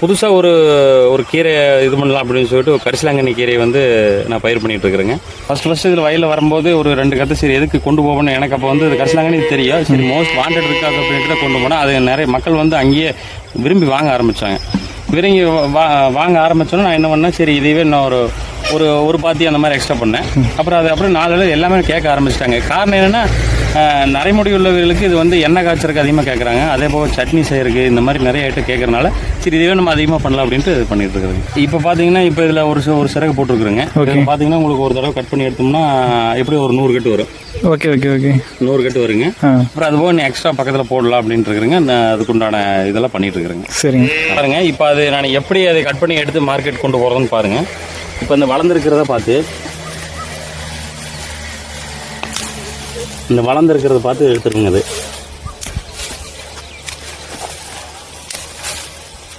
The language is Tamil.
புதுசாக ஒரு கீரை இது பண்ணலாம் அப்படின்னு சொல்லிட்டு ஒரு கரிசலாங்கண்ணி கீரையை வந்து நான் பயிர் பண்ணிட்டு இருக்கிறேங்க. ஃபர்ஸ்ட் இதில் வயலில் வரும்போது ஒரு 2 கற்று சரி எதுக்கு கொண்டு போகணும் எனக்கு அப்போ வந்து இது கரிசலாங்கண்ணி தெரியும். சரி மோஸ்ட் வாண்டட் இருக்காது அப்படின்ட்டு தான் கொண்டு போனால் அது நிறைய மக்கள் வந்து அங்கேயே விரும்பி வாங்க ஆரம்பித்தாங்க. விரும்பி வாங்க ஆரம்பித்தோன்னா நான் என்ன பண்ணேன், சரி இதுவே நான் ஒரு பாத்தி அந்த மாதிரி எக்ஸ்ட்ரா பண்ணேன். அப்புறம் 4 எல்லாமே கேட்க ஆரம்பிச்சிட்டாங்க. காரணம் என்னென்னா நரைமுடி உள்ளவர்களுக்கு இது வந்து எண்ணெய் காய்ச்சறதுக்கு அதிகமாக கேட்குறாங்க. அதே போல் சட்னி செய்யறதுக்கு இந்த மாதிரி நிறைய ஐட்டம் கேட்கறனால சரி இதுவே நம்ம அதிகமாக பண்ணலாம் அப்படின்ட்டு இது பண்ணிட்டு இருக்கிறது. இப்போ பார்த்தீங்கன்னா இப்போ இதில் ஒரு சிறகு போட்டுருக்குறேங்க. பார்த்தீங்கன்னா உங்களுக்கு ஒரு தடவை கட் பண்ணி எடுத்தோம்னா எப்படி ஒரு 100 கட்டு வரும். ஓகே ஓகே ஓகே 100 கட்டு வருங்க. அப்புறம் அதுபோல் நீ எக்ஸ்ட்ரா பக்கத்தில் போடலாம் அப்படின்ட்டு இருக்கிறேங்க. நான் அதுக்குண்டான இதெல்லாம் பண்ணிட்டு இருக்கிறேங்க. சரிங்க பாருங்க. இப்போ அது நான் எப்படி அதை கட் பண்ணி எடுத்து மார்க்கெட் கொண்டு போகிறதுன்னு பாருங்கள். இப்போ இந்த வளர்ந்துருக்கிறத பார்த்து எடுத்துருக்குங்க. அது